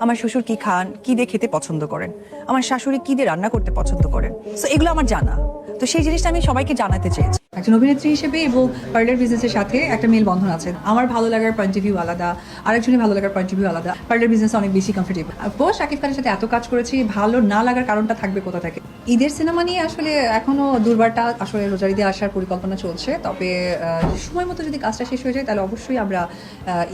আমার শ্বশুর কি খান, কি দিয়ে খেতে পছন্দ করেন, আমার শাশুড়ি কি দিয়ে রান্না করতে পছন্দ করেন, সো এগুলো আমার জানা। তো সেই জিনিসটা আমি সবাইকে জানাতে চেয়েছি। একজন অভিনেত্রী হিসেবে এবং পার্লার বিজনেসের সাথে একটা মেল বন্ধন আছে। আমার ভালো লাগার পয়েন্ট অফ ভিউ আলাদা, আরেকজনের ভালো লাগার পয়েন্ট অফ ভিউ আলাদা। পার্লার বিজনেসে অনেক বেশি কমফোর্টেবল। শাকিব খানের সাথে এত কাজ করেছি, ভালো না লাগার কারণটা থাকবে কোথা থেকে? ঈদের সিনেমা নিয়ে আসলে এখনো দুর্বারটা আসলে রোজার ঈদে আসার পরিকল্পনা চলছে। তবে সময় মতো যদি কাজটা শেষ হয়ে যায় তাহলে অবশ্যই আমরা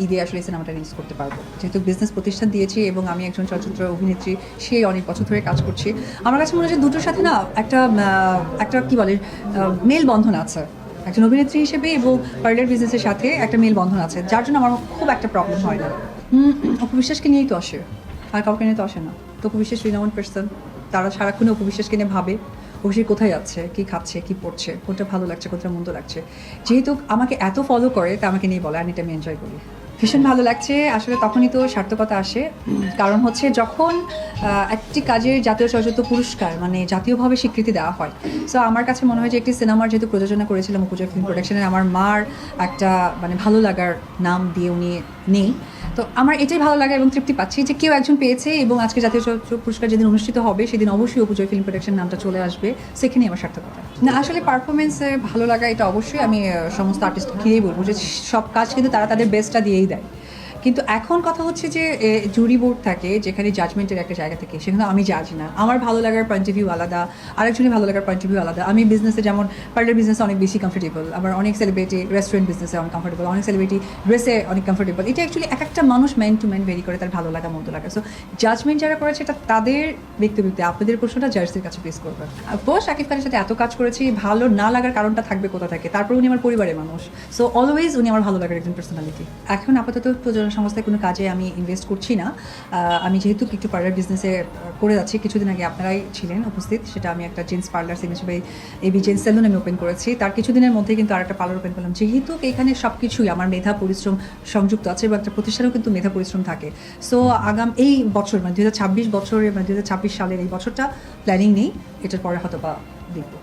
ঈদে আসলে সিনেমাটা রিলিজ করতে পারবো। যেহেতু বিজনেস প্রতিষ্ঠান দিয়েছি এবং আমি একজন চলচ্চিত্র অভিনেত্রী, সেই অনেক বছর ধরে কাজ করছি, আমার কাছে মনে হয় যে দুটোর সাথে না একটা কি বলে মেল বন্ধন আছে। একজন অভিনেত্রী হিসেবে এবং পার্লার বিজনেসের সাথে একটা মেল বন্ধন আছে, যার জন্য আমার খুব একটা প্রবলেম হয় না। অপু বিশ্বাসকে নিয়েই তো আসে, আর কাউকে নিয়ে তো আসে না। তো অপু বিশ্বাস রিনাউন্ড পার্সন, তারা সারাক্ষণে অপু বিশ্বাসকে নিয়ে ভাবে অবশ্যই কোথায় যাচ্ছে, কি খাচ্ছে, কি পড়ছে, কোনটা ভালো লাগছে, কোনটা মন্দ লাগছে। যেহেতু আমাকে এত ফলো করে, তা আমাকে নিয়ে বলে, আর এটা আমি এনজয় করি। ভীষণ ভালো লাগছে আসলে। তখনই তো সার্থকতা আসে, কারণ হচ্ছে যখন একটি কাজের জাতীয় চলচ্চিত্র পুরস্কার মানে জাতীয়ভাবে স্বীকৃতি দেওয়া হয়। সো আমার কাছে মনে হয় যে একটি সিনেমার যেহেতু প্রযোজনা করেছিলাম উপজয় ফিল্ম প্রোডাকশনের, আমার মার একটা মানে ভালো লাগার নাম দিয়ে উনি নেই। তো আমার এটাই ভালো লাগে এবং তৃপ্তি পাচ্ছি যে কেউ একজন পেয়েছে, এবং আজকে জাতীয় চলচ্চিত্র পুরস্কার যেদিন অনুষ্ঠিত হবে সেদিন অবশ্যই উপজয় ফিল্ম প্রোডাকশন নামটা চলে আসবে, সেখানেই আমার সার্থকতা। না আসলে পারফরমেন্সে ভালো লাগা এটা অবশ্যই আমি সমস্ত আর্টিস্টকেই বলবো যে সব কাজ কিন্তু তারা তাদের বেস্টটা দিয়েই দেয়। কিন্তু এখন কথা হচ্ছে যে জুরি বোর্ড থাকে, যেখানে জাজমেন্টের একটা জায়গা থেকে, সেখানে আমি জাজ না। আমার ভালো লাগার পয়েন্ট অফ ভিউ আলাদা, আরেকজনের ভালো লাগার পয়েন্ট অফ ভিউ আলাদা। আমি বিজনেসে যেমন পার্লার বিজনেসে অনেক বেশি কমফোর্টেবল, আবার অনেক সেলিব্রিটি রেস্টুরেন্ট বিজনেসে অনেক কমফোর্টেবল, অনেক সেলিব্রিটি ড্রেসে অনেক কমফোর্টেবল। এটা অ্যাকচুয়ালি এক একটা মানুষ ম্যান টু ম্যান ভেরি করে তার ভালো লাগা মন্দ লাগা। সো জাজমেন্ট যারা করেছে এটা তাদের ব্যক্তিগত, আপনাদের প্রশ্নটা জাজদের কাছে প্লেস করবে। শাকিব খানের সাথে এত কাজ করেছি, ভালো না লাগার কারণটা থাকবে কোথা থেকে? তারপর উনি আমার পরিবারের মানুষ, সো অলওয়েজ উনি আমার ভালো লাগার একজন পার্সোনালিটি। এখন আপাতত প্রযোজনা সংস্থায় কোনো কাজে আমি ইনভেস্ট করছি না। আমি যেহেতু একটু পার্লার বিজনেসে করে যাচ্ছি, কিছুদিন আগে আপনারাই ছিলেন উপস্থিত, সেটা আমি একটা gents parlour signature by AB gents salon আমি ওপেন করেছি। তার কিছুদিনের মধ্যে কিন্তু আর একটা পার্লার ওপেন করলাম। যেহেতু এখানে সব কিছুই আমার মেধা পরিশ্রম সংযুক্ত আছে এবং একটা প্রতিষ্ঠানেও কিন্তু মেধা পরিশ্রম থাকে। সো এই বছর মানে 2026 বছরের মানে 2026 সালের এই বছরটা প্ল্যানিং নেই, এটার পরে হয়তো বা দেখবো।